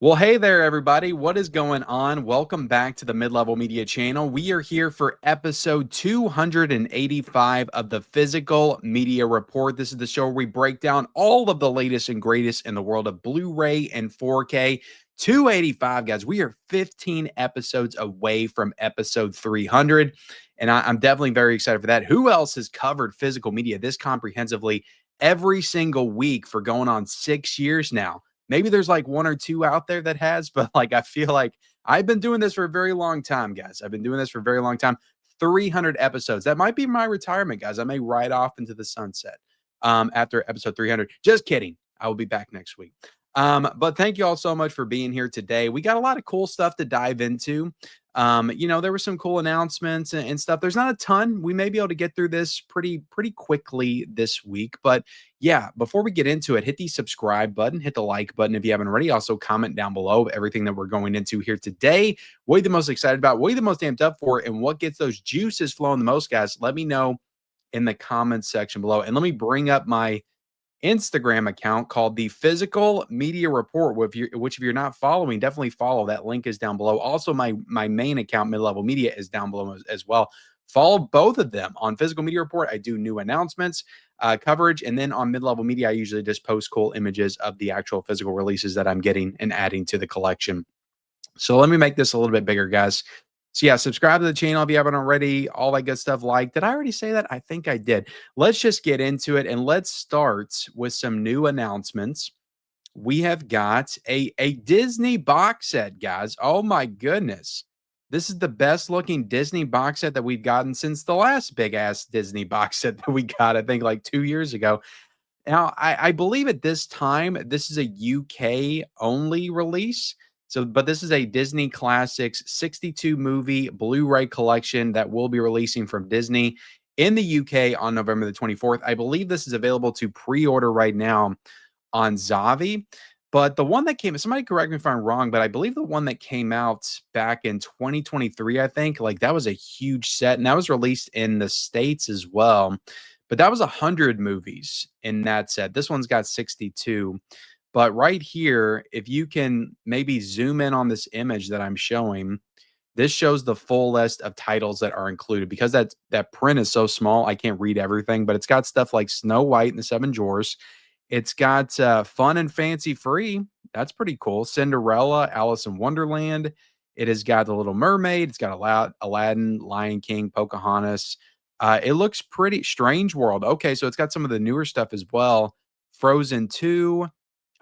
Well, hey there, everybody. What is going on? Welcome back to the Mid-Level Media channel. We are here for episode 285 of the Physical Media Report. This is the show where we break down all of the latest and greatest in the world of Blu-ray and 4K. 285, guys. We are 15 episodes away from episode 300, and I'm definitely very excited for that. Who else has covered physical media this comprehensively every single week for going on 6 years now? Maybe there's like one or two out there that has, but like I feel like I've been doing this for a very long time, guys. I've been doing this for a very long time. 300 episodes. That might be my retirement, guys. I may ride off into the sunset after episode 300. Just kidding. I will be back next week. But thank you all so much for being here today. We got a lot of cool stuff to dive into. There were some cool announcements and stuff. There's not a ton. We may be able to get through this pretty quickly this week, but yeah, before we get into it, hit the subscribe button, hit the like button if you haven't already. Also, comment down below everything that we're going into here today. What are you the most excited about? What are you the most amped up for? And what gets those juices flowing the most, guys? Let me know in the comments section below. And let me bring up my Instagram account called the Physical Media Report, which if you're not following, definitely follow. That link is down below. Also, my main account, Mid-Level Media, is down below as well. Follow both of them. On Physical Media Report, I do new announcements, coverage, and then on Mid-Level Media, I usually just post cool images of the actual physical releases that I'm getting and adding to the collection. So let me make this a little bit bigger, guys. So yeah, subscribe to the channel if you haven't already, all that good stuff. Like, did I already say that? I think I did. Let's just get into it and let's start with some new announcements. We have got a Disney box set, guys. Oh my goodness. This is the best looking Disney box set that we've gotten since the last big ass Disney box set that we got, I think like 2 years ago. Now, I believe at this time, this is a UK only release. So, but this is a Disney Classics 62 movie Blu-ray collection that will be releasing from Disney in the UK on November the 24th. I believe this is available to pre-order right now on Zavi. But the one that came, somebody correct me if I'm wrong, but I believe the one that came out back in 2023, I think, like that was a huge set, and that was released in the States as well. But that was 100 movies in that set. This one's got 62. But right here, if you can maybe zoom in on this image that I'm showing, this shows the full list of titles that are included because that print is so small, I can't read everything, but it's got stuff like Snow White and the Seven Dwarfs. It's got Fun and Fancy Free. That's pretty cool. Cinderella, Alice in Wonderland. It has got The Little Mermaid. It's got Aladdin, Lion King, Pocahontas. It looks pretty Strange World. Okay, so it's got some of the newer stuff as well. Frozen 2.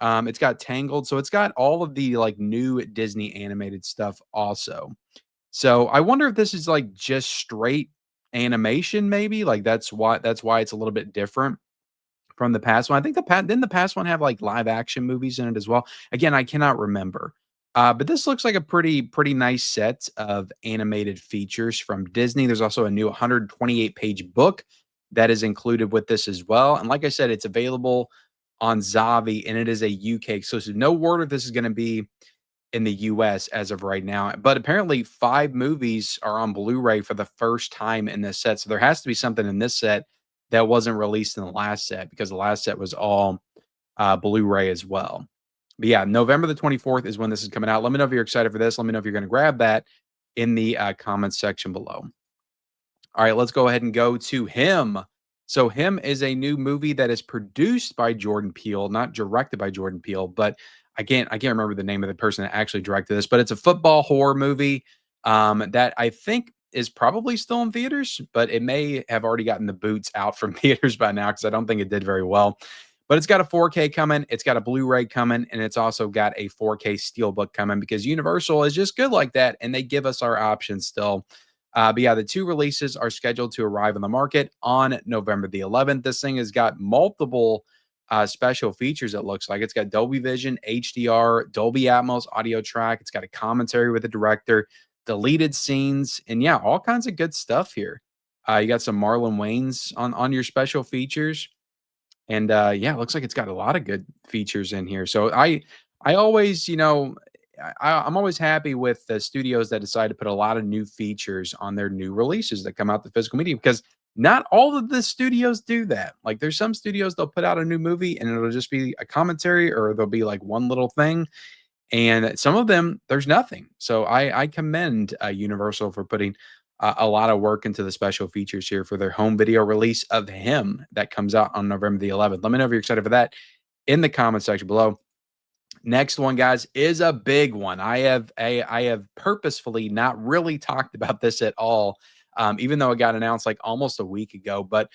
It's got Tangled. So it's got all of the like new Disney animated stuff also. So I wonder if this is like just straight animation, maybe. Like that's why it's a little bit different from the past one. I think didn't the past one have like live action movies in it as well? Again, I cannot remember. But this looks like a pretty nice set of animated features from Disney. There's also a new 128-page book that is included with this as well. And like I said, it's available on Zavi and it is a UK exclusive. No word if this is going to be in the US as of right now. But apparently 5 movies are on Blu-ray for the first time in this set. So there has to be something in this set that wasn't released in the last set because the last set was all Blu-ray as well. But yeah, November the 24th is when this is coming out. Let me know if you're excited for this. Let me know if you're going to grab that in the comments section below. All right, let's go ahead and go to Him. So Him is a new movie that is produced by Jordan Peele, not directed by Jordan Peele, but I can't remember the name of the person that actually directed this, but it's a football horror movie that I think is probably still in theaters, but it may have already gotten the boots out from theaters by now because I don't think it did very well. But it's got a 4K coming, it's got a Blu-ray coming, and it's also got a 4K Steelbook coming because Universal is just good like that, and they give us our options still. But yeah, the 2 releases are scheduled to arrive on the market on November the 11th. This thing has got multiple special features. It looks like it's got Dolby Vision, HDR, Dolby Atmos audio track. It's got a commentary with the director, deleted scenes, and yeah, all kinds of good stuff here. You got some Marlon Wayans on your special features, and yeah, it looks like it's got a lot of good features in here. So I always, I'm always happy with the studios that decide to put a lot of new features on their new releases that come out to physical media because not all of the studios do that. Like there's some studios they'll put out a new movie and it'll just be a commentary or there'll be like one little thing. And some of them, there's nothing. So I commend Universal for putting a lot of work into the special features here for their home video release of Him that comes out on November the 11th. Let me know if you're excited for that in the comment section below. Next one, guys, is a big one. I have purposefully not really talked about this at all, even though it got announced like almost a week ago. But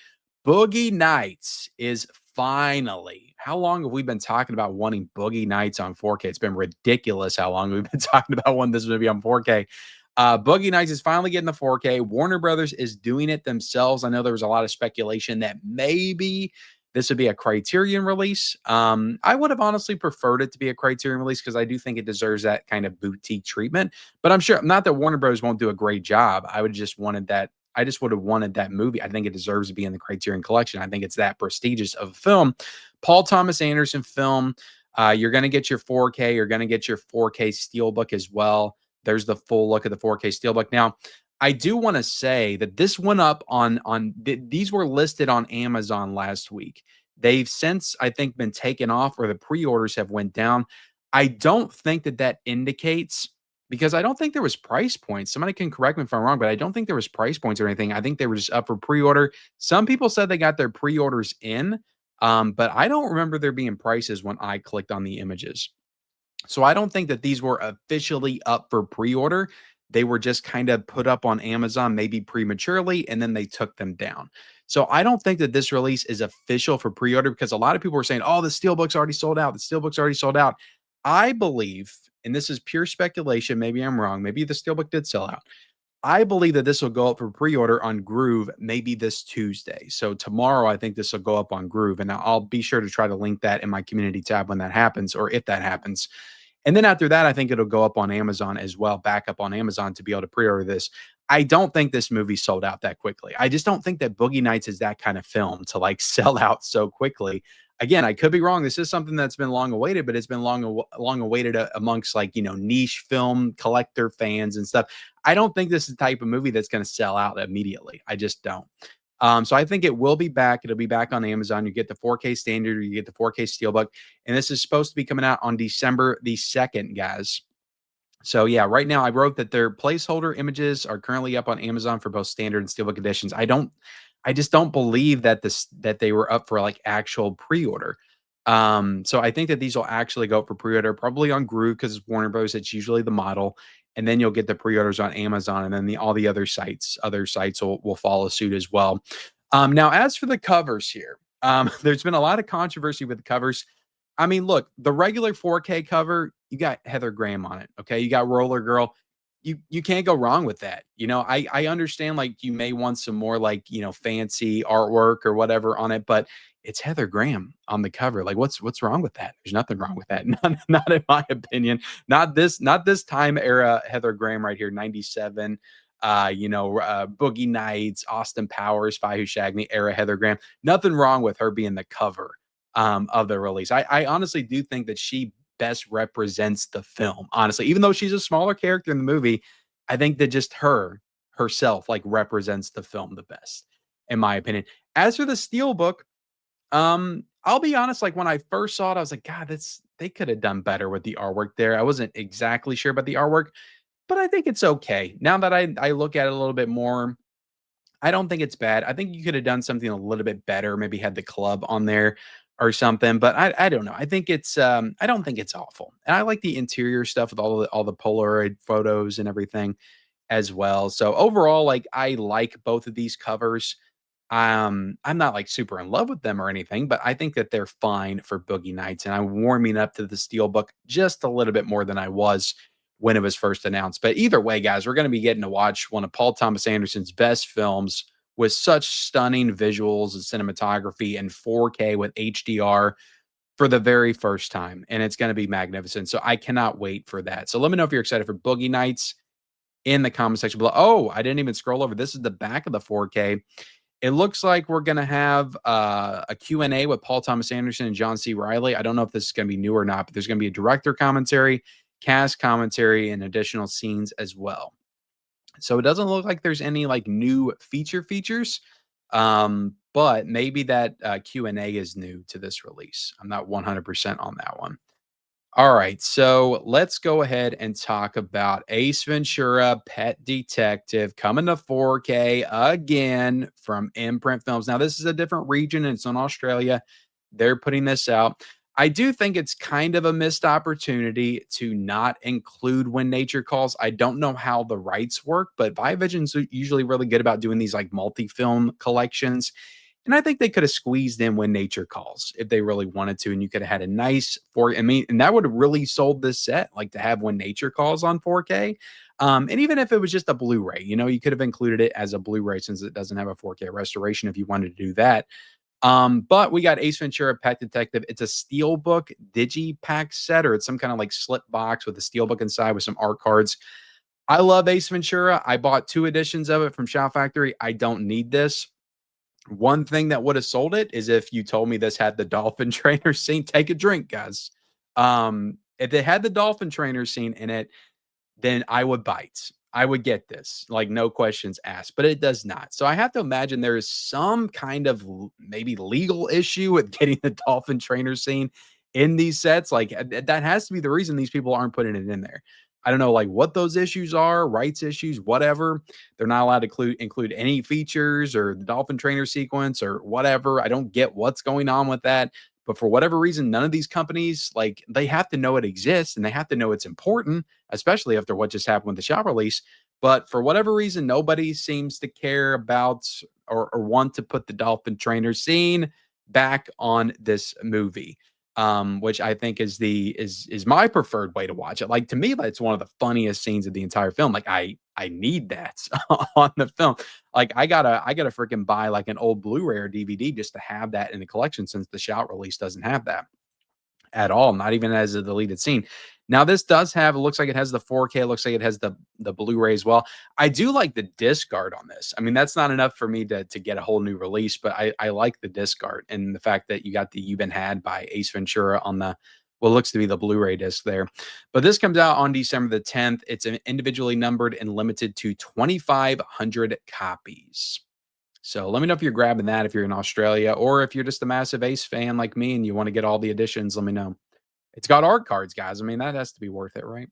Boogie Nights is finally. How long have we been talking about wanting Boogie Nights on 4K? It's been ridiculous how long we've been talking about wanting this movie on 4K. Boogie Nights is finally getting the 4K. Warner Brothers is doing it themselves. I know there was a lot of speculation that maybe this would be a Criterion release. I would have honestly preferred it to be a Criterion release because I do think it deserves that kind of boutique treatment. But I'm sure not that Warner Bros. Won't do a great job. I would just wanted that. I just would have wanted that movie. I think it deserves to be in the Criterion Collection. I think it's that prestigious of a film. Paul Thomas Anderson film. You're going to get your 4K. You're going to get your 4K Steelbook as well. There's the full look of the 4K Steelbook. Now, I do want to say that this went up these were listed on Amazon last week. They've since, I think, been taken off or the pre-orders have went down. I don't think that indicates, because I don't think there was price points. Somebody can correct me if I'm wrong, but I don't think there was price points or anything. I think they were just up for pre-order. Some people said they got their pre-orders in, but I don't remember there being prices when I clicked on the images. So I don't think that these were officially up for pre-order. They were just kind of put up on Amazon, maybe prematurely, and then they took them down. So I don't think that this release is official for pre-order because a lot of people were saying, "Oh, the Steelbook's already sold out. The Steelbook's already sold out." I believe, and this is pure speculation, maybe I'm wrong, maybe the Steelbook did sell out. I believe that this will go up for pre-order on Gruv maybe this Tuesday. So tomorrow, I think this will go up on Gruv, and I'll be sure to try to link that in my community tab when that happens, or if that happens. And then after that, I think it'll go up on Amazon as well, back up on Amazon to be able to pre-order this. I don't think this movie sold out that quickly. I just don't think that Boogie Nights is that kind of film to like sell out so quickly. Again, I could be wrong. This is something that's been long awaited, but it's been long awaited amongst like, niche film collector fans and stuff. I don't think this is the type of movie that's going to sell out immediately. I just don't. So I think it will be back. It'll be back on Amazon. You get the 4K standard, or you get the 4K Steelbook, and this is supposed to be coming out on December the 2nd, guys. So yeah, right now I wrote that their placeholder images are currently up on Amazon for both standard and steelbook editions. I just don't believe that they were up for like actual pre-order. So I think that these will actually go up for pre-order probably on Groove because it's Warner Bros. It's usually the model, and then you'll get the pre-orders on Amazon, and then all the other sites will follow suit as well. Now as for the covers here, there's been a lot of controversy with the covers. I mean, look, the regular 4K cover, you got Heather Graham on it. Okay. You got Roller Girl. You can't go wrong with that. I understand like you may want some more like, fancy artwork or whatever on it, but it's Heather Graham on the cover. Like what's wrong with that? There's nothing wrong with that. Not in my opinion. Not this time era Heather Graham right here, 97. Boogie Nights, Austin Powers, Spy Who Shagged Me era Heather Graham. Nothing wrong with her being the cover of the release. I honestly do think that she best represents the film, honestly. Even though she's a smaller character in the movie, I think that just herself like represents the film the best, in my opinion. As for the Steelbook, I'll be honest, like when I first saw it, I was like, God, they could have done better with the artwork there. I wasn't exactly sure about the artwork, but I think it's okay. Now that I look at it a little bit more, I don't think it's bad. I think you could have done something a little bit better, maybe had the club on there or something, but I don't know. I don't think it's awful. And I like the interior stuff with all the Polaroid photos and everything as well. So overall, like I like both of these covers. I'm not like super in love with them or anything, but I think that they're fine for Boogie Nights, and I'm warming up to the Steelbook just a little bit more than I was when it was first announced. But either way, guys, we're going to be getting to watch one of Paul Thomas Anderson's best films with such stunning visuals and cinematography and 4K with HDR for the very first time, and it's going to be magnificent. So I cannot wait for that. So let me know if you're excited for Boogie Nights in the comment section below. Oh, I didn't even scroll over. This is the back of the 4K. It looks like we're going to have a Q&A with Paul Thomas Anderson and John C. Reilly. I don't know if this is going to be new or not, but there's going to be a director commentary, cast commentary, and additional scenes as well. So it doesn't look like there's any like new features, but maybe that Q&A is new to this release. I'm not 100% on that one. All right, so let's go ahead and talk about Ace Ventura: Pet Detective coming to 4K again from Imprint Films. Now, this is a different region, and it's in Australia. They're putting this out. I do think it's kind of a missed opportunity to not include When Nature Calls. I don't know how the rights work, but Viavision's usually really good about doing these like multi-film collections. And I think they could have squeezed in When Nature Calls if they really wanted to, and you could have had a nice four. I mean, and that would have really sold this set, like to have When Nature Calls on 4K. And even if it was just a Blu-ray, you could have included it as a Blu-ray since it doesn't have a 4K restoration if you wanted to do that. But we got Ace Ventura: Pet Detective. It's a steelbook digipack set, or it's some kind of like slip box with a steelbook inside with some art cards. I love Ace Ventura. I bought 2 editions of it from Shout Factory. I don't need this. One thing that would have sold it is if you told me this had the dolphin trainer scene. Take a drink, guys. If it had the dolphin trainer scene in it, then I would bite. I would get this, like no questions asked, but it does not. So I have to imagine there is some kind of maybe legal issue with getting the dolphin trainer scene in these sets. Like that has to be the reason these people aren't putting it in there. I don't know, like what those issues are, rights issues, whatever. They're not allowed to include any features or the dolphin trainer sequence or whatever. I don't get what's going on with that. But for whatever reason, none of these companies, like, they have to know it exists and they have to know it's important, especially after what just happened with the shop release. But for whatever reason, nobody seems to care about or want to put the dolphin trainer scene back on this movie. Which I think is my preferred way to watch it. Like to me, that's one of the funniest scenes of the entire film. Like I need that on the film. Like I gotta freaking buy like an old Blu-ray or DVD just to have that in the collection since the Shout release doesn't have that at all, not even as a deleted scene. Now this does have, it looks like it has the 4K, it looks like it has the Blu-ray as well. I do like the disc art on this. I mean, that's not enough for me to get a whole new release, but I like the disc art and the fact that you got the You've Been Had by Ace Ventura on the what looks to be the Blu-ray disc there. But this comes out on December the 10th. It's individually numbered and limited to 2,500 copies. So let me know if you're grabbing that if you're in Australia or if you're just a massive Ace fan like me and you want to get all the editions, let me know. It's got art cards, guys. I mean, that has to be worth it, right?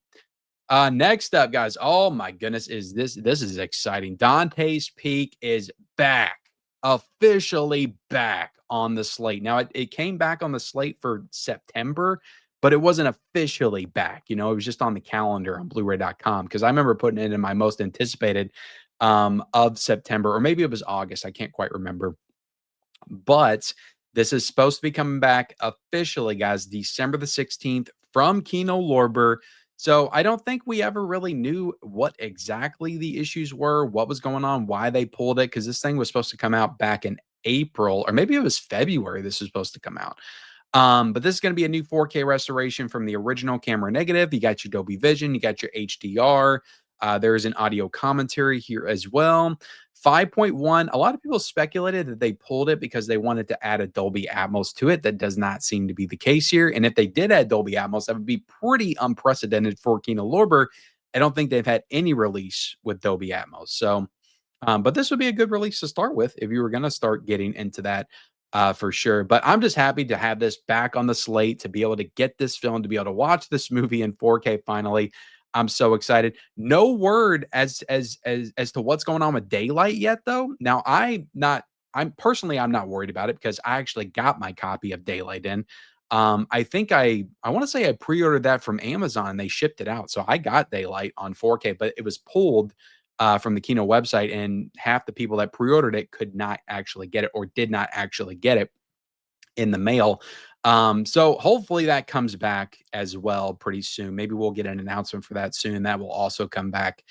Next up, guys. Oh my goodness, this is exciting. Dante's Peak is back, officially back on the slate. Now it came back on the slate for September, but it wasn't officially back. It was just on the calendar on Blu-ray.com because I remember putting it in my most anticipated of September, or maybe it was August. I can't quite remember. But this is supposed to be coming back officially, guys, December the 16th from Kino Lorber. So I don't think we ever really knew what exactly the issues were, what was going on, why they pulled it, because this thing was supposed to come out back in April, or maybe it was February this was supposed to come out. But this is going to be a new 4K restoration from the original camera negative. You got your Dolby Vision, you got your HDR. There is an audio commentary here as well. 5.1. A lot of people speculated that they pulled it because they wanted to add a Dolby Atmos to it. That does not seem to be the case here. And if they did add Dolby Atmos, that would be pretty unprecedented for Kino Lorber. I don't think they've had any release with Dolby Atmos. So, but this would be a good release to start with if you were going to start getting into that for sure. But I'm just happy to have this back on the slate, to be able to get this film, to be able to watch this movie in 4K finally. I'm so excited. No word as to what's going on with daylight yet, though. Now I'm not worried about it because I actually got my copy of Daylight in. I think I want to say I pre-ordered that from Amazon and they shipped it out. So I got Daylight on 4K, but it was pulled from the Kino website, and half the people that pre-ordered it could not actually get it or did not actually get it in the mail. So hopefully that comes back as well pretty soon. Maybe we'll get an announcement for that soon. That will also come back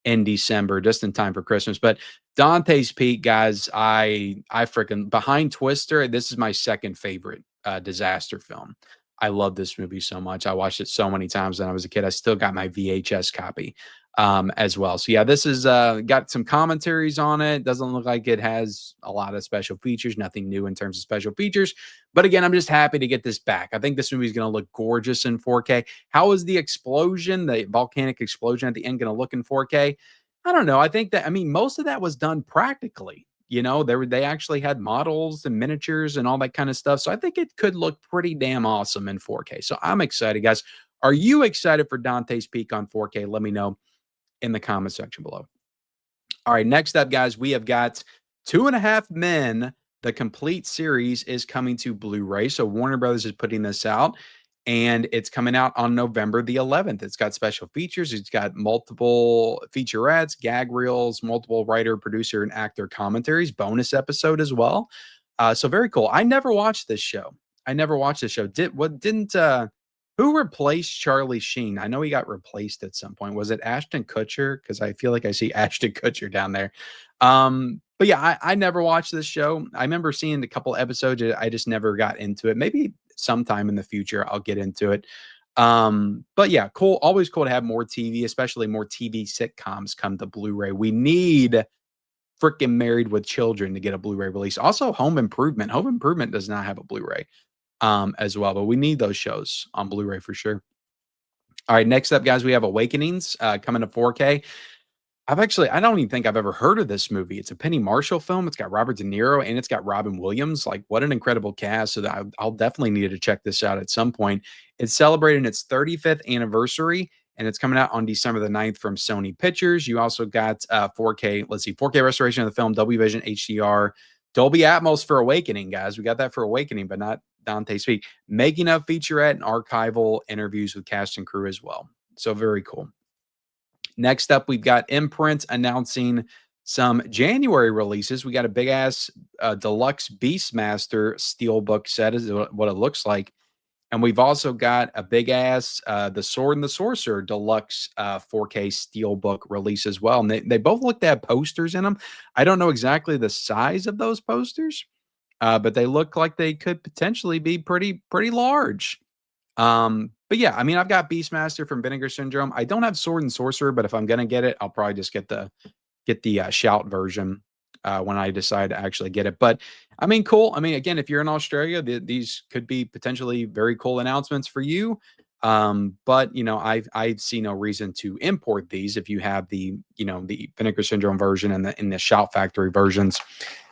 in December, just in time for Christmas. But Dante's Peak, guys, I freaking behind Twister. This is my second favorite disaster film. I love this movie so much. I watched it so many times when I was a kid. I still got my VHS copy as well. So yeah, this is got some commentaries on it. Doesn't look like it has a lot of special features, nothing new in terms of special features. But again, I'm just happy to get this back. I think this movie is going to look gorgeous in 4K. How is the explosion, the volcanic explosion at the end, going to look in 4K? I don't know. I think that, I mean, most of that was done practically. they actually had models and miniatures and all that kind of stuff. So I think it could look pretty damn awesome in 4K. So I'm excited, guys. Are you excited for Dante's Peak on 4K? Let me know in the comment section below. All right, next up, guys, we have got Two and a Half Men. The complete series is coming to Blu-ray. So Warner Brothers is putting this out, and it's coming out on November the 11th. It's got special features. It's got multiple featurettes, gag reels, multiple writer, producer, and actor commentaries, bonus episode as well. So very cool. I never watched this show. I never watched this show. Who replaced Charlie Sheen? I know he got replaced at some point. Was it Ashton Kutcher? Because I feel like I see Ashton Kutcher down there. But yeah, I never watched this show. I remember seeing a couple episodes. I just never got into it. Maybe sometime in the future I'll get into it. But yeah, cool. Always cool to have more TV, especially more TV sitcoms come to Blu-ray. We need freaking Married with Children to get a Blu-ray release. Also, Home Improvement. Home Improvement does not have a Blu-ray as well, but we need those shows on Blu-ray for sure. All right, next up, guys, we have Awakenings coming to 4K. I don't even think I've ever heard of this movie. It's a Penny Marshall film. It's got Robert De Niro and it's got Robin Williams. Like, what an incredible cast. So that I'll definitely need to check this out at some point. It's celebrating its 35th anniversary and it's coming out on December the 9th from Sony Pictures. You also got 4K, 4K restoration of the film, Dolby Vision HDR, Dolby Atmos for Awakening, guys. We got that for Awakening, but not Dante's Peak. Making of featurette and archival interviews with cast and crew as well. So very cool. Next up, we've got Imprint announcing some January releases. We got a big ass deluxe Beastmaster steelbook set is what it looks like. And we've also got a big ass The Sword and the Sorcerer deluxe 4K steelbook release as well. And they both look to have posters in them. I don't know exactly the size of those posters, but they look like they could potentially be pretty large. But yeah, I mean, I've got Beastmaster from Vinegar Syndrome. I don't have Sword and Sorcerer, but if I'm gonna get it, I'll probably just get the shout version when I decide to actually get it. But I mean, cool. I mean, again, if you're in Australia, these could be potentially very cool announcements for you. But I see no reason to import these if you have the Vinegar Syndrome version and the Shout Factory versions,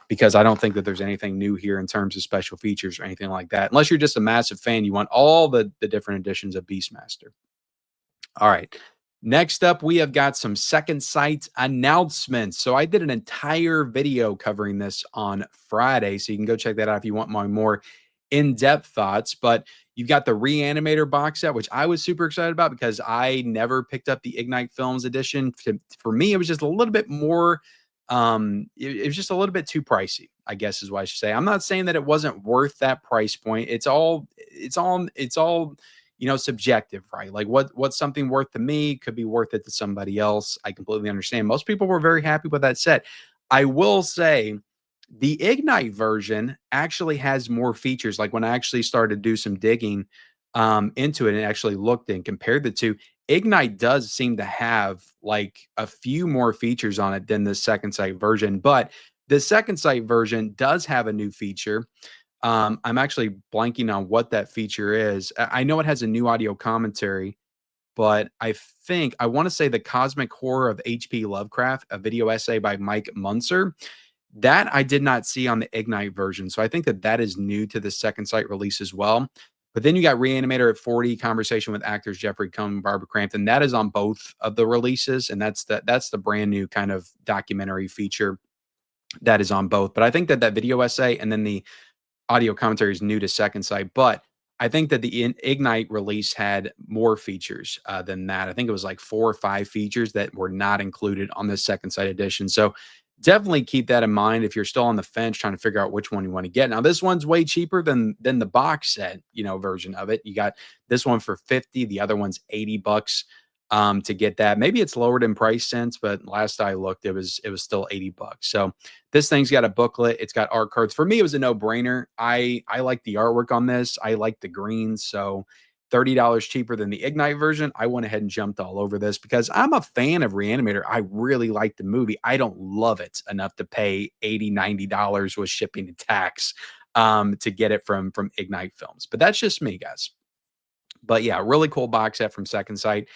because I don't think that there's anything new here in terms of special features or anything like that. Unless you're just a massive fan, you want all the different editions of Beastmaster. All right. Next up, we have got some Second Sight announcements. So I did an entire video covering this on Friday. So you can go check that out if you want my more in-depth thoughts. But you've got the Reanimator box set, which I was super excited about because I never picked up the Ignite Films edition. For me, it was just a little bit more it was just a little bit too pricey, I guess is what I should say. I'm not saying that it wasn't worth that price point. It's all subjective, right? Like what's something worth to me could be worth it to somebody else. I completely understand. Most people were very happy with that set. I will say the Ignite version actually has more features. Like when I actually started to do some digging into it and actually looked and compared the two, Ignite does seem to have like a few more features on it than the Second Sight version, but the Second Sight version does have a new feature. I'm actually blanking on what that feature is. I know it has a new audio commentary, but I want to say the Cosmic Horror of H.P. Lovecraft, a video essay by Mike Munzer. That I did not see on the Ignite version. So I think that is new to the Second Sight release as well. But then you got Reanimator at 40, conversation with actors Jeffrey Combs and Barbara Crampton. That is on both of the releases, and that's the brand new kind of documentary feature that is on both. But I think that video essay and then the audio commentary is new to Second Sight. But I think that the Ignite release had more features than that. I think it was like 4 or 5 features that were not included on the Second Sight edition. So definitely keep that in mind if you're still on the fence trying to figure out which one you want to get. Now, this one's way cheaper than the box set, version of it. You got this one for 50, the other one's $80 to get that. Maybe it's lowered in price since, but last I looked, it was still $80. So this thing's got a booklet. It's got art cards. For me, it was a no-brainer. I like the artwork on this. I like the greens. So $30 cheaper than the Ignite version. I went ahead and jumped all over this because I'm a fan of Reanimator. I really like the movie. I don't love it enough to pay $80, $90 with shipping and tax to get it from Ignite Films. But that's just me, guys. But yeah, really cool box set from Second Sight.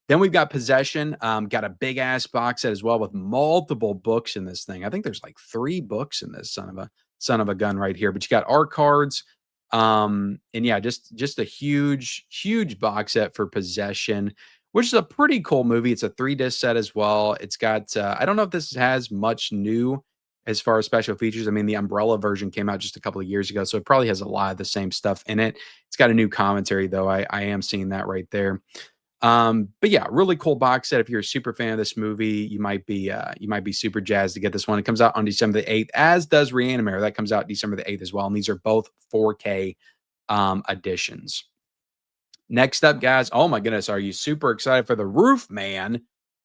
Then we've got Possession, got a big ass box set as well with multiple books in this thing. I think there's like 3 books in this son of a gun right here, but you got art cards, and yeah, just a huge box set for Possession, which is a pretty cool movie. It's a 3 disc set as well. It's got, I don't know if this has much new as far as special features. I mean, the Umbrella version came out just a couple of years ago, so it probably has a lot of the same stuff in it. It's got a new commentary though. I am seeing that right there. But yeah, really cool box set. If you're a super fan of this movie, you might be super jazzed to get this one. It comes out on December the 8th, as does Reanimator. That comes out December the 8th as well. And these are both 4K editions. Next up, guys. Oh my goodness, are you super excited for the Roofman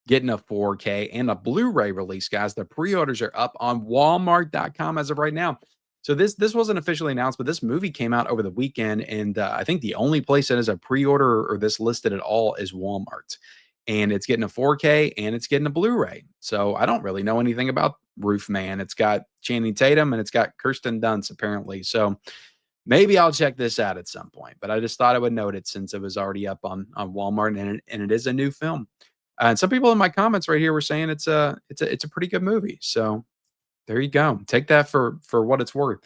getting a 4K and a Blu-ray release, guys? The pre-orders are up on Walmart.com as of right now. So this wasn't officially announced, but this movie came out over the weekend, and I think the only place that is a pre-order or this listed at all is Walmart. And it's getting a 4K and it's getting a Blu-ray. So I don't really know anything about Roofman. It's got Channing Tatum and it's got Kirsten Dunst apparently. So maybe I'll check this out at some point, but I just thought I would note it since it was already up on Walmart, and it is a new film. And some people in my comments right here were saying it's a pretty good movie. So there you go. Take that for what it's worth.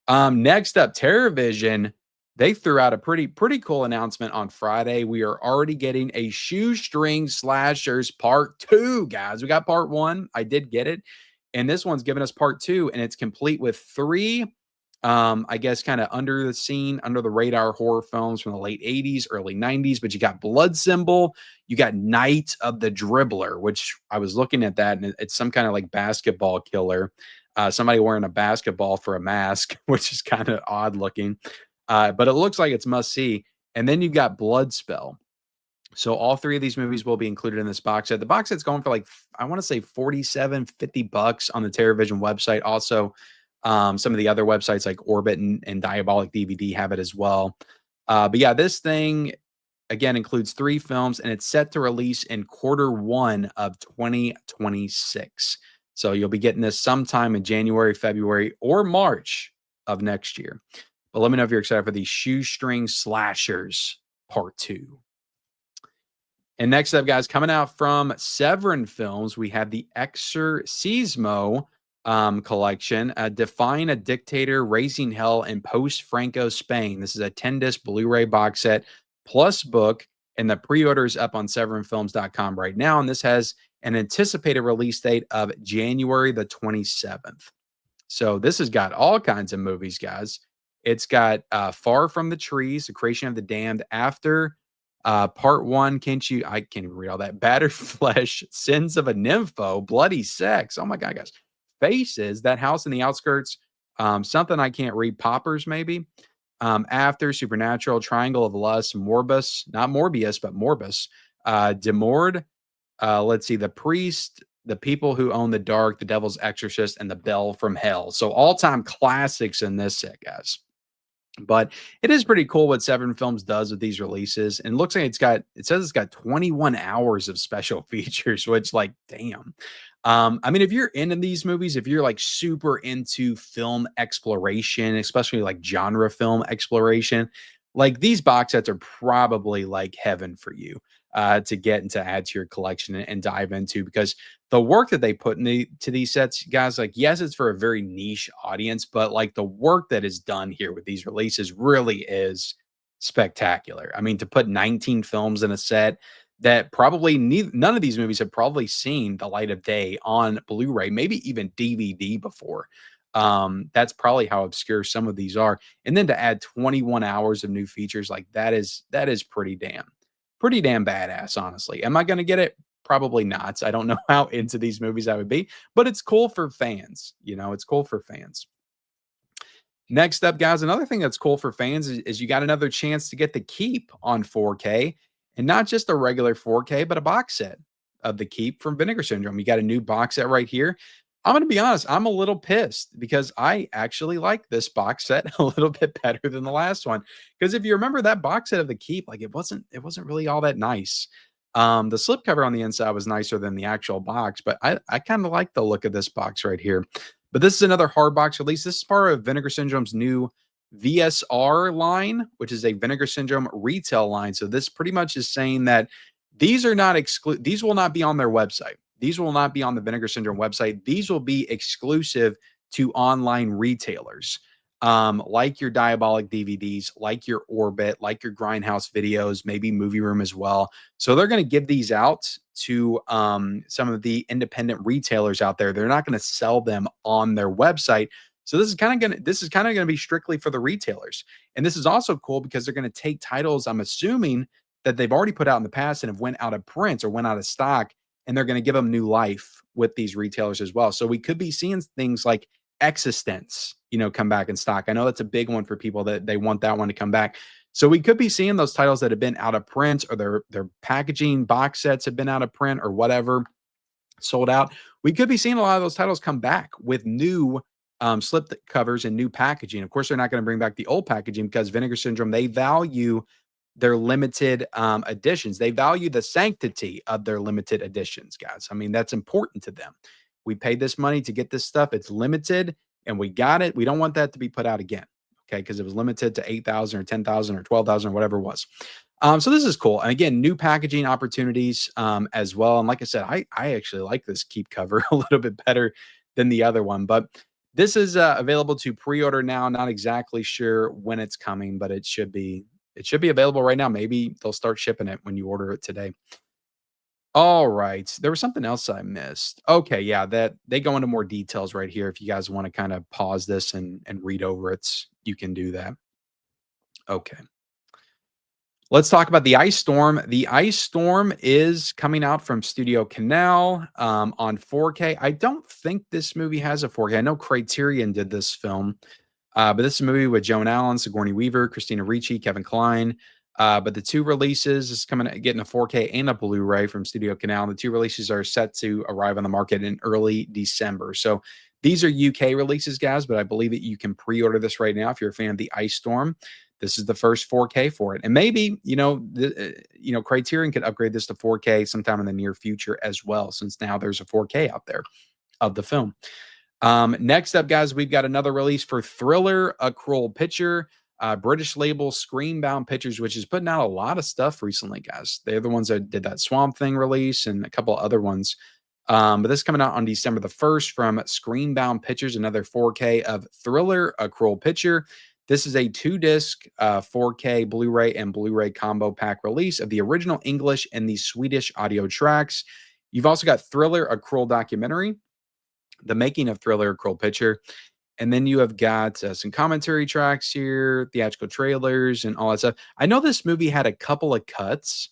Next up, TerrorVision. They threw out a pretty cool announcement on Friday. We are already getting a Shoestring Slashers Part 2, guys. We got Part 1. I did get it. And this one's giving us Part 2, and it's complete with 3 I guess kind of under the scene, under the radar horror films from the late 80s, early 90s. But you got Blood Symbol, you got Night of the Dribbler, which I was looking at that, and it's some kind of like basketball killer. Somebody wearing a basketball for a mask, which is kind of odd looking. But it looks like it's must see. And then you've got Blood Spell. So all 3 of these movies will be included in this box set. The box set's going for like, I want to say 47-50 bucks on the TerrorVision website. Also, some of the other websites like Orbit and Diabolic DVD have it as well. But yeah, this thing again includes 3 films, and it's set to release in Q1 of 2026. So you'll be getting this sometime in January, February, or March of next year. But let me know if you're excited for these Shoestring Slashers Part 2. And next up, guys, coming out from Severin Films, we have the Exorcismo collection, Define a Dictator, Raising Hell in Post-Franco Spain. This is a 10-disc Blu-ray box set plus book, and the pre-order is up on severinfilms.com right now, and this has an anticipated release date of January the 27th. So this has got all kinds of movies, guys. It's got Far From the Trees, The Creation of the Damned, After, Part 1, I can't even read all that. Battered Flesh, Sins of a Nympho, Bloody Sex. Oh my God, guys. Faces, That House in the Outskirts, something I can't read, Poppers maybe. After, Supernatural, Triangle of Lust, Morbus, not Morbius, but Morbus, Demord, let's see, The Priest, The People Who Own the Dark, The Devil's Exorcist, and The Bell from Hell. So all-time classics in this set, guys. But it is pretty cool what Severin Films does with these releases. And it looks like it says it's got 21 hours of special features, which like, damn. I mean, if you're into these movies, if you're like super into film exploration, especially like genre film exploration, like these box sets are probably like heaven for you to get and to add to your collection and dive into, because the work that they put into these sets, guys, like, yes, it's for a very niche audience, but like the work that is done here with these releases really is spectacular. I mean, to put 19 films in a set that probably none of these movies have probably seen the light of day on Blu-ray, maybe even DVD before. That's probably how obscure some of these are. And then to add 21 hours of new features, like that is pretty damn badass, honestly. Am I going to get it? Probably not. I don't know how into these movies I would be, but it's cool for fans. It's cool for fans. Next up, guys, another thing that's cool for fans is you got another chance to get The Keep on 4K, and not just a regular 4K, but a box set of The Keep from Vinegar Syndrome. You got a new box set right here. I'm going to be honest, I'm a little pissed because I actually like this box set a little bit better than the last one. Because if you remember that box set of The Keep, like it wasn't really all that nice. The slipcover on the inside was nicer than the actual box, but I kind of like the look of this box right here. But this is another hard box release. This is part of Vinegar Syndrome's new VSR line, which is a Vinegar Syndrome retail line. So this pretty much is saying that These are not these will not be on their website. These will not be on the Vinegar Syndrome website. These will be exclusive to online retailers, like your Diabolic DVDs, like your Orbit, like your Grindhouse videos, maybe Movie Room as well. So they're going to give these out to some of the independent retailers out there. They're not going to sell them on their website. So this is kind of going to be strictly for the retailers. And this is also cool because they're going to take titles, I'm assuming, that they've already put out in the past and have went out of print or went out of stock, and they're going to give them new life with these retailers as well. So we could be seeing things like Existence, come back in stock. I know that's a big one for people that they want that one to come back. So we could be seeing those titles that have been out of print, or their packaging box sets have been out of print or whatever, sold out. We could be seeing a lot of those titles come back with new slip covers and new packaging. Of course, they're not going to bring back the old packaging because Vinegar Syndrome, they value their limited editions. They value the sanctity of their limited editions, guys. I mean, that's important to them. We paid this money to get this stuff. It's limited and we got it. We don't want that to be put out again. Okay. Because it was limited to 8,000 or 10,000 or 12,000 or whatever it was. So this is cool. And again, new packaging opportunities as well. And like I said, I actually like this keep cover a little bit better than the other one. But this is available to pre-order now. Not exactly sure when it's coming, but it should be available right now. Maybe they'll start shipping it when you order it today. All right. There was something else I missed. Okay, yeah, that they go into more details right here. If you guys want to kind of pause this and read over it, you can do that. Okay. Let's talk about the Ice Storm. The Ice Storm is coming out from Studio Canal on 4K. I don't think this movie has a 4K. I know Criterion did this film. But this is a movie with Joan Allen, Sigourney Weaver, Christina Ricci, Kevin Kline. But the two releases is getting a 4K and a Blu-ray from Studio Canal. The two releases are set to arrive on the market in early December. So these are UK releases, guys, but I believe that you can pre-order this right now if you're a fan of the Ice Storm. This is the first 4K for it, and maybe Criterion could upgrade this to 4K sometime in the near future as well, since now there's a 4K out there of the film. Next up, guys, we've got another release for Thriller, A Cruel Picture, British label Screenbound Pictures, which is putting out a lot of stuff recently, guys. They're the ones that did that Swamp Thing release and a couple other ones. But this is coming out on December the 1st from Screenbound Pictures, another 4K of Thriller, A Cruel Picture. This is a 2-disc 4K Blu-ray and Blu-ray combo pack release of the original English and the Swedish audio tracks. You've also got Thriller, A Cruel Documentary, The Making of Thriller, A Cruel Picture. And then you have got some commentary tracks here, theatrical trailers, and all that stuff. I know this movie had a couple of cuts,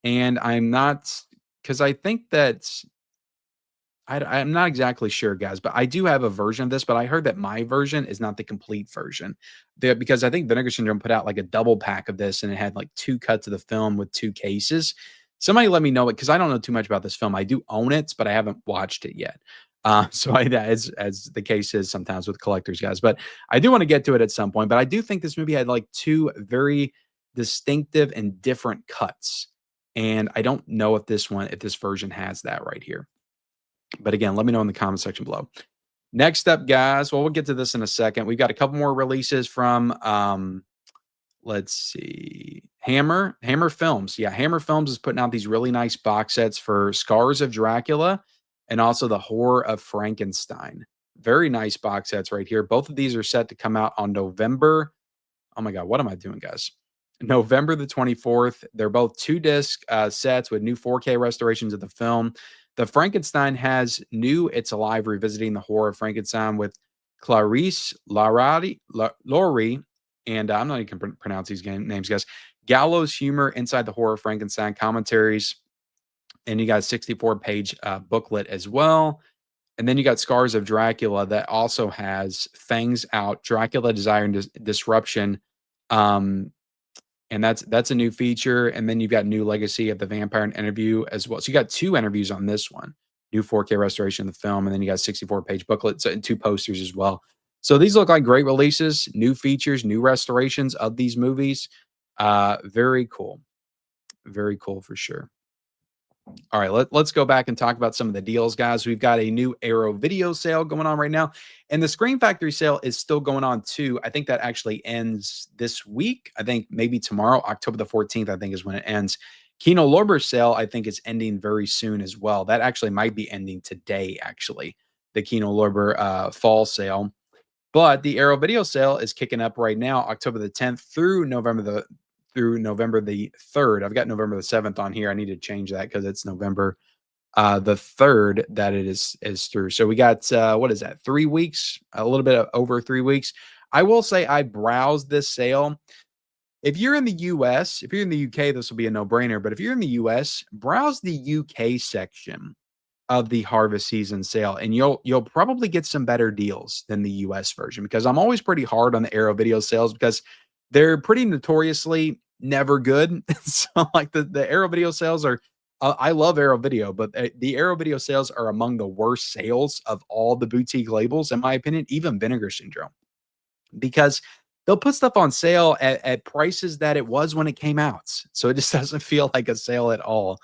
and I'm not, because I think that's, I'm not exactly sure, guys, but I do have a version of this, but I heard that my version is not the complete version. Because I think Vinegar Syndrome put out like a double pack of this, and it had like 2 cuts of the film with 2 cases. Somebody let me know it because I don't know too much about this film. I do own it, but I haven't watched it yet. As the case is sometimes with collectors, guys. But I do want to get to it at some point. But I do think this movie had like 2 very distinctive and different cuts. And I don't know if this version has that right here. But again, let me know in the comment section below. Next up, guys, well, we'll get to this in a second. We've got a couple more releases from, let's see, Hammer Films. Yeah, Hammer Films is putting out these really nice box sets for Scars of Dracula and also The Horror of Frankenstein. Very nice box sets right here. Both of these are set to come out on November. Oh my God, what am I doing, guys? November the 24th. They're both 2-disc sets with new 4K restorations of the film. The Frankenstein has new It's Alive Revisiting the Horror of Frankenstein with Clarice Laurie, and I'm not even going to pronounce these names, guys. Gallows Humor Inside the Horror of Frankenstein commentaries. And you got a 64-page booklet as well. And then you got Scars of Dracula that also has Fangs Out, Dracula Desire and Disruption. And that's a new feature. And then you've got New Legacy of the Vampire Interview as well. So you got 2 interviews on this one, new 4K restoration of the film. And then you got 64-page booklets and 2 posters as well. So these look like great releases, new features, new restorations of these movies. Very cool. Very cool for sure. All right, let's go back and talk about some of the deals, guys. We've got a new Arrow video sale going on right now, and the Screen Factory sale is still going on too. I think that actually ends this week. I think maybe tomorrow, October the 14th, I think is when it ends. Kino Lorber sale, I think, is ending very soon as well. That actually might be ending today, actually, the Kino Lorber fall sale. But the Arrow Video sale is kicking up right now, October the 10th through November the 3rd. I've got November the 7th on here. I need to change that because it's November the 3rd that it is through. So we got what is that? 3 weeks, a little bit over 3 weeks. I will say I browsed this sale. If you're in the US, if you're in the UK, this will be a no-brainer. But if you're in the US, browse the UK section of the harvest season sale, and you'll probably get some better deals than the US version, because I'm always pretty hard on the Arrow Video sales because they're pretty notoriously never good. So like the Arrow Video sales are I love Arrow Video, but the Arrow Video sales are among the worst sales of all the boutique labels, in my opinion, even Vinegar Syndrome, because they'll put stuff on sale at prices that it was when it came out. So it just doesn't feel like a sale at all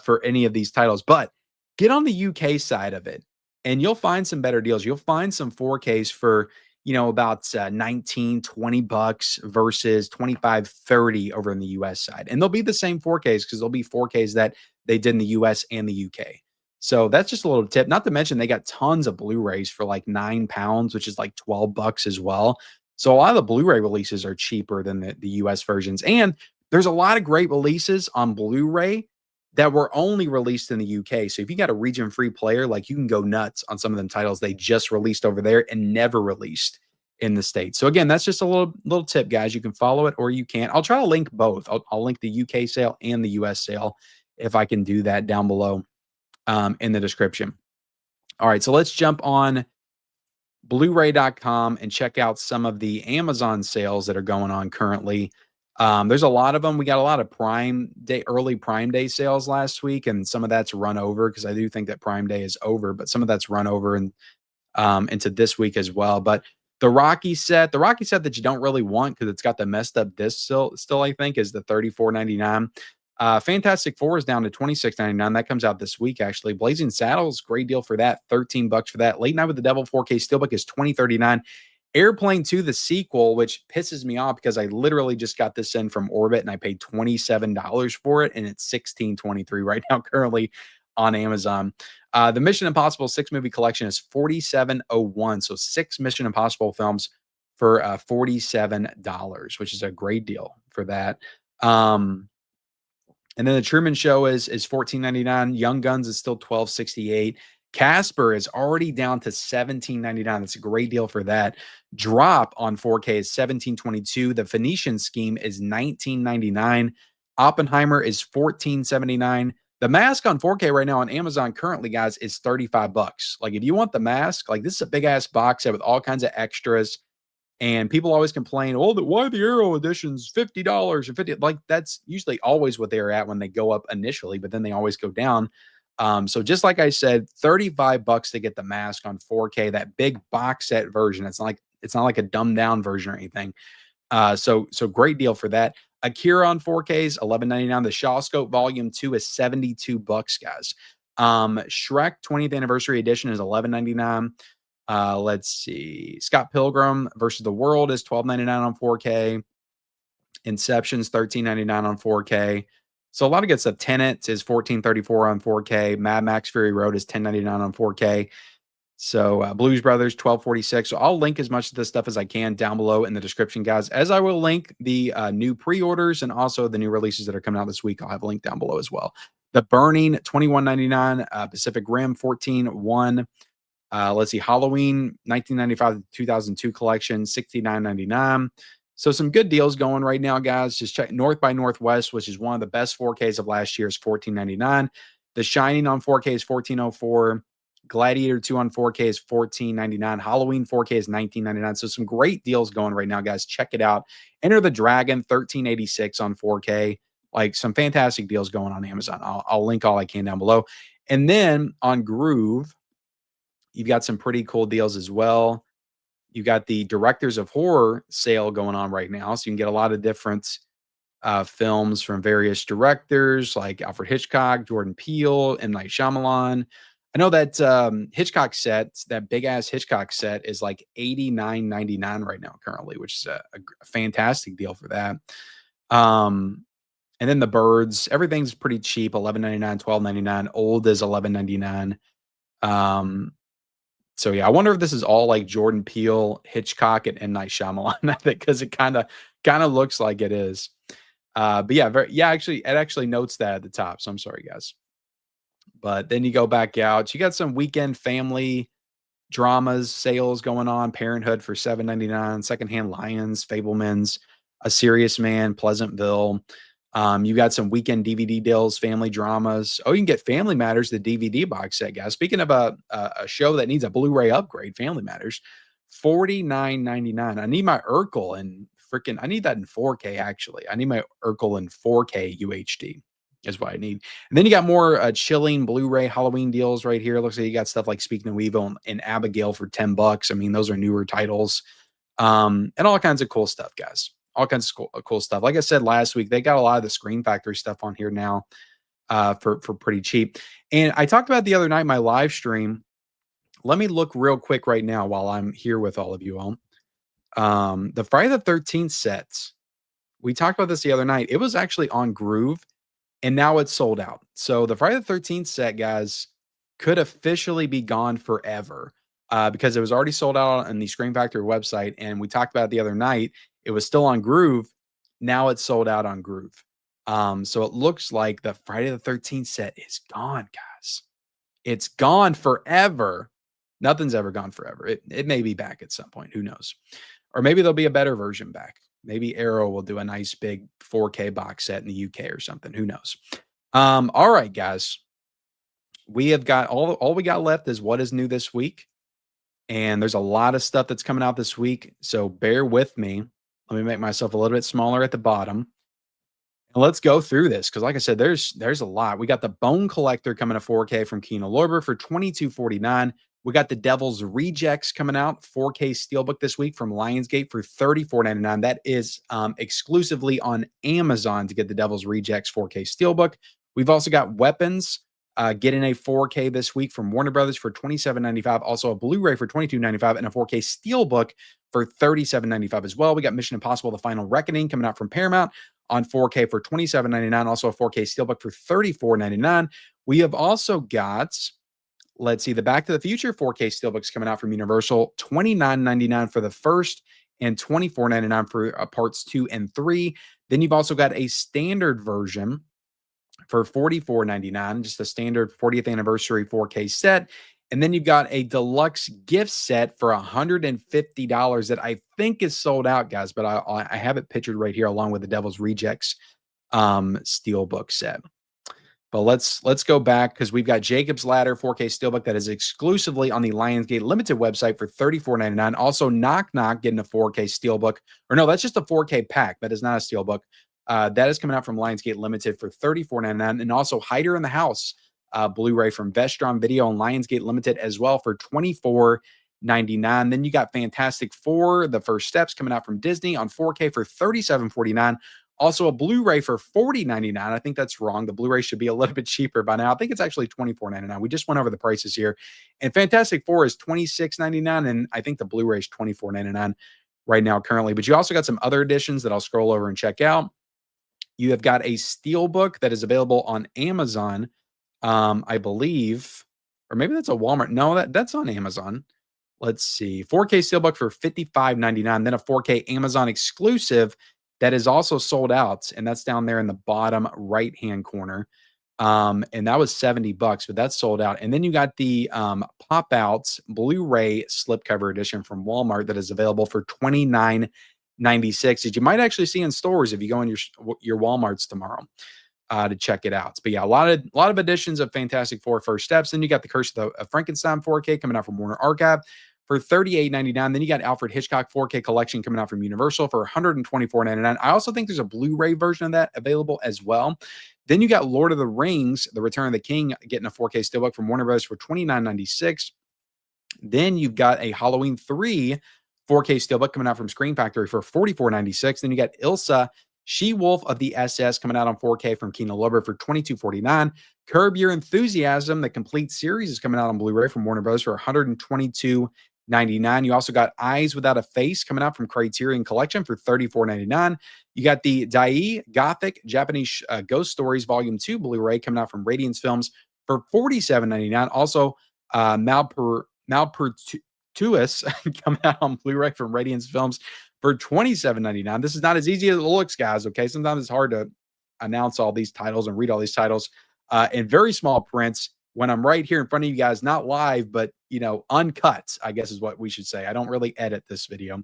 for any of these titles. But get on the UK side of it and you'll find some better deals. You'll find some 4Ks for, about 19, 20 bucks versus 25, 30 over in the US side. And they'll be the same 4Ks because they'll be 4Ks that they did in the US and the UK. So that's just a little tip. Not to mention they got tons of Blu-rays for like £9, which is like 12 bucks as well. So a lot of the Blu-ray releases are cheaper than the US versions. And there's a lot of great releases on Blu-ray that were only released in the UK. So if you got a region-free player, like you can go nuts on some of them titles they just released over there and never released in the States. So again, that's just a little tip, guys. You can follow it or you can't. I'll try to link both. I'll link the UK sale and the US sale if I can do that down below in the description. All right, so let's jump on Blu-ray.com and check out some of the Amazon sales that are going on currently. There's a lot of them. We got a lot of early Prime Day sales last week, and some of that's run over because I do think that Prime Day is over, but some of that's run over and into this week as well. But the Rocky set that you don't really want because it's got the messed up disc still I think is the $34.99. Fantastic Four is down to $26.99. That comes out this week, actually. Blazing Saddles, great deal for that. 13 bucks for that. Late Night with the Devil 4K Steelbook is $20.39. Airplane 2, the sequel, which pisses me off because I literally just got this in from Orbit and I paid $27 for it, and it's $16.23 right now currently on Amazon. The Mission Impossible 6 movie collection is $47.01. So 6 Mission Impossible films for $47, which is a great deal for that. And then the Truman Show is $14.99. Young Guns is still $12.68. Casper is already down to $17.99. That's a great deal for that. Drop on 4K is $17.22. The Phoenician Scheme is $19.99. Oppenheimer is $14.79. The Mask on 4K right now on Amazon currently, guys, is 35 bucks. Like if you want the Mask, like this is a big ass box set with all kinds of extras. And people always complain, oh, why the Arrow edition's $50 and 50. Like that's usually always what they're at when they go up initially, but then they always go down. So just like I said, 35 bucks to get the Mask on 4K, that big box set version. It's not like a dumbed down version or anything. So great deal for that. Akira on 4K is $11.99. The Shawscope Volume 2 is 72 bucks, guys. Shrek 20th Anniversary Edition is $11.99. Let's see. Scott Pilgrim versus the World is $12.99 on 4K. Inception's $13.99 on 4K. So a lot of good stuff. Tenet is $14.34 on 4K. Mad Max Fury Road is $10.99 on 4K. So Blues Brothers $12.46. So I'll link as much of this stuff as I can down below in the description, guys. As I will link the new pre-orders and also the new releases that are coming out this week. I'll have a link down below as well. The Burning $21.99. Pacific Rim $14.1. Let's see, Halloween 1995 to 2002 collection, $69.99. So some good deals going right now, guys. Just check North by Northwest, which is one of the best 4Ks of last year, is $14.99. The Shining on 4K is $14.04. Gladiator 2 on 4K is $14.99. Halloween 4K is $19.99. So some great deals going right now, guys. Check it out. Enter the Dragon $13.86 on 4K. Like some fantastic deals going on Amazon. I'll link all I can down below. And then on Gruv, you've got some pretty cool deals as well. You've got the Directors of Horror sale going on right now. So you can get a lot of different films from various directors like Alfred Hitchcock, Jordan Peele, M. Night Shyamalan. I know that Hitchcock set, that big ass Hitchcock set is like $89.99 right now currently, which is a fantastic deal for that. And then the birds, everything's pretty cheap, $11.99, $12.99. Old is $11.99. Um, so yeah, I wonder if this is all like Jordan Peele, Hitchcock, and M. Night Shyamalan, because it kind of looks like it is. But yeah, actually, it actually notes that at the top. So I'm sorry, guys. But then you go back out. You got some weekend family dramas, sales going on. Parenthood for $7.99. Secondhand Lions, Fablemans, A Serious Man, Pleasantville. You got some weekend DVD deals, family dramas. Oh, you can get Family Matters, the DVD box set, guys. Speaking of a show that needs a Blu-ray upgrade, Family Matters, $49.99. I need my Urkel and I need that in 4K, actually. I need my Urkel in 4K UHD is what I need. And then you got more chilling Blu-ray Halloween deals right here. Looks like you got stuff like Speaking of Evil and Abigail for $10. I mean, those are newer titles. And all kinds of cool stuff, guys. All kinds of cool stuff. Like I said last week, they got a lot of the Screen Factory stuff on here now for pretty cheap. And I talked about the other night, my live stream. Let me look real quick right now while I'm here with all of you all. The Friday the 13th sets. We talked about this the other night. It was actually on Gruv, and now it's sold out. So the Friday the 13th set, guys, could officially be gone forever because it was already sold out on the Screen Factory website. And we talked about it the other night. It was still on Gruv. Now it's sold out on Gruv. So it looks like the Friday the 13th set is gone, guys. It's gone forever. Nothing's ever gone forever. It may be back at some point. Who knows? Or maybe there'll be a better version back. Maybe Arrow will do a nice big 4K box set in the UK or something. Who knows? All right, guys. We have got all we got left is what is new this week. And there's a lot of stuff that's coming out this week. So bear with me. Let me make myself a little bit smaller at the bottom. And let's go through this because, like I said, there's a lot. We got the Bone Collector coming to 4K from Kino Lorber for $22.49. We got the Devil's Rejects coming out 4K Steelbook this week from Lionsgate for $34.99. That is exclusively on Amazon to get the Devil's Rejects 4K Steelbook. We've also got Weapons getting a 4K this week from Warner Brothers for $27.95. Also a Blu-ray for $22.95 and a 4K Steelbook for $37.95 as well. We got Mission Impossible: The Final Reckoning coming out from Paramount on 4K for $27.99. Also a 4K Steelbook for $34.99. We have also got, let's see, the Back to the Future 4K Steelbooks coming out from Universal, $29.99 for the first and $24.99 for parts 2 and 3. Then you've also got a standard version for $44.99, just a standard 40th anniversary 4K set. And then you've got a deluxe gift set for $150 that I think is sold out, guys, but I have it pictured right here along with the Devil's Rejects Steelbook set. But let's go back because we've got Jacob's Ladder 4K Steelbook that is exclusively on the Lionsgate Limited website for $34.99. Also, Knock Knock getting a 4K Steelbook. Or no, that's just a 4K pack. That is not a Steelbook. That is coming out from Lionsgate Limited for $34.99. And also Hider in the House Blu-ray from Vestron Video and Lionsgate Limited as well for $24.99. Then you got Fantastic Four, The First Steps coming out from Disney on 4K for $37.49. Also a Blu-ray for $40.99. I think that's wrong. The Blu-ray should be a little bit cheaper by now. I think it's actually $24.99. We just went over the prices here. And Fantastic Four is $26.99, and I think the Blu-ray is $24.99 right now currently. But you also got some other editions that I'll scroll over and check out. You have got a Steelbook that is available on Amazon, I believe, or maybe that's a Walmart. No, that's on Amazon. Let's see. 4K Steelbook for $55.99. Then a 4K Amazon exclusive that is also sold out, and that's down there in the bottom right-hand corner. And that was $70, but that's sold out. And then you got the pop-outs Blu-ray slipcover edition from Walmart that is available for $29.96 that you might actually see in stores if you go in your Walmarts tomorrow to check it out. But yeah, a lot of editions of Fantastic Four First Steps. Then you got the Curse of Frankenstein 4K coming out from Warner Archive for $38.99. Then you got Alfred Hitchcock 4K Collection coming out from Universal for $124.99. I also think there's a Blu-ray version of that available as well. Then you got Lord of the Rings, The Return of the King, getting a 4K Steelbook from Warner Bros. For $29.96. Then you've got a Halloween 3 4K Steelbook coming out from Screen Factory for $44.96. Then you got Ilsa, She-Wolf of the SS coming out on 4K from Kino Lorber for $22.49. Curb Your Enthusiasm, the complete series, is coming out on Blu-ray from Warner Bros. For $122.99. You also got Eyes Without a Face coming out from Criterion Collection for $34.99. You got the Dai Gothic Japanese Ghost Stories Volume 2 Blu-ray coming out from Radiance Films for $47.99. Also, Malpertuous coming out on Blu-ray from Radiance Films for $27.99. This is not as easy as it looks, guys. Okay, sometimes it's hard to announce all these titles and read all these titles in very small prints when I'm right here in front of you guys, not live, but uncut, I guess is what we should say. I don't really edit this video.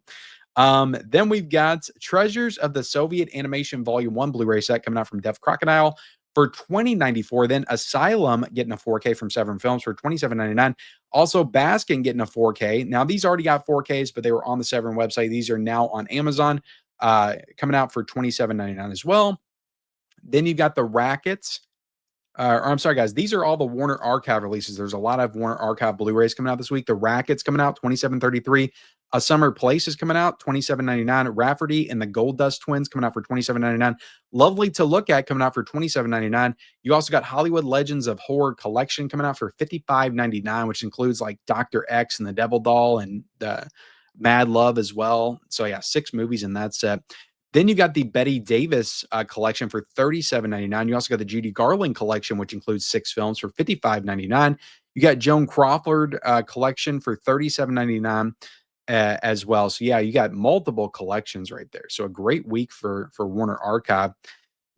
Then we've got Treasures of the Soviet Animation Volume 1 Blu-ray set coming out from Deaf Crocodile for $20.94. Then Asylum getting a 4K from Severin Films for $27.99. Also, Baskin getting a 4K. Now, these already got 4Ks, but they were on the Severin website. These are now on Amazon, coming out for $27.99 as well. Then you've got the Rackets. Or I'm sorry, guys. These are all the Warner Archive releases. There's a lot of Warner Archive Blu-rays coming out this week. The Rackets coming out, $27.33. A Summer Place is coming out, $27.99. Rafferty and the Gold Dust Twins coming out for $27.99. Lovely to Look At coming out for $27.99. You also got Hollywood Legends of Horror Collection coming out for $55.99, which includes like Dr. X and the Devil Doll and the Mad Love as well. So yeah, 6 movies in that set. Then you got the Betty Davis collection for $37.99. You also got the Judy Garland collection, which includes 6 films for $55.99. You got Joan Crawford collection for $37.99 as well. So yeah, you got multiple collections right there. So a great week for Warner Archive.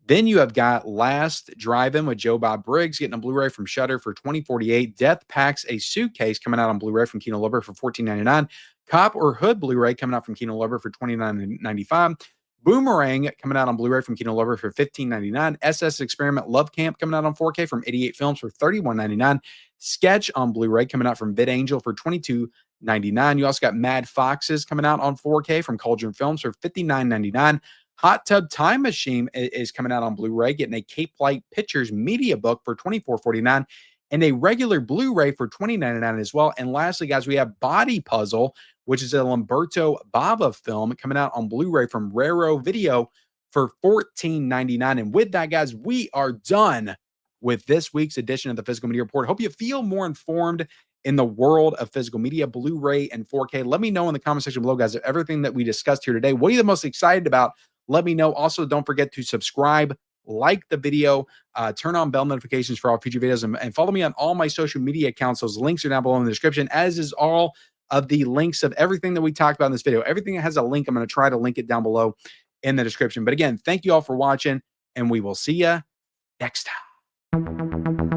Then you have got Last Drive-In with Joe Bob Briggs getting a Blu-ray from Shudder for $20.48. Death Packs a Suitcase coming out on Blu-ray from Kino Lorber for $14.99. Cop or Hood Blu-ray coming out from Kino Lorber for $29.95. Boomerang coming out on Blu-ray from Kino Lorber for $15.99. SS Experiment Love Camp coming out on 4K from 88 Films for $31.99. Sketch on Blu-ray coming out from VidAngel for $22.99. You also got Mad Foxes coming out on 4K from Cauldron Films for $59.99. Hot Tub Time Machine is coming out on Blu-ray, getting a Cape Light Pictures media book for $24.49 and a regular Blu-ray for $20.99 as well. And lastly, guys, we have Body Puzzle, which is a Lamberto Bava film coming out on Blu-ray from Raro Video for $14.99. And with that, guys, we are done with this week's edition of the Physical Media Report. Hope you feel more informed in the world of physical media, Blu-ray and 4K. Let me know in the comment section below, guys, everything that we discussed here today. What are you the most excited about? Let me know. Also, don't forget to subscribe, like the video, turn on bell notifications for all future videos, and follow me on all my social media accounts. Those links are down below in the description, as is all of the links of everything that we talked about in this video. Everything that has a link, I'm going to try to link it down below in the description. But again, thank you all for watching, and we will see you next time.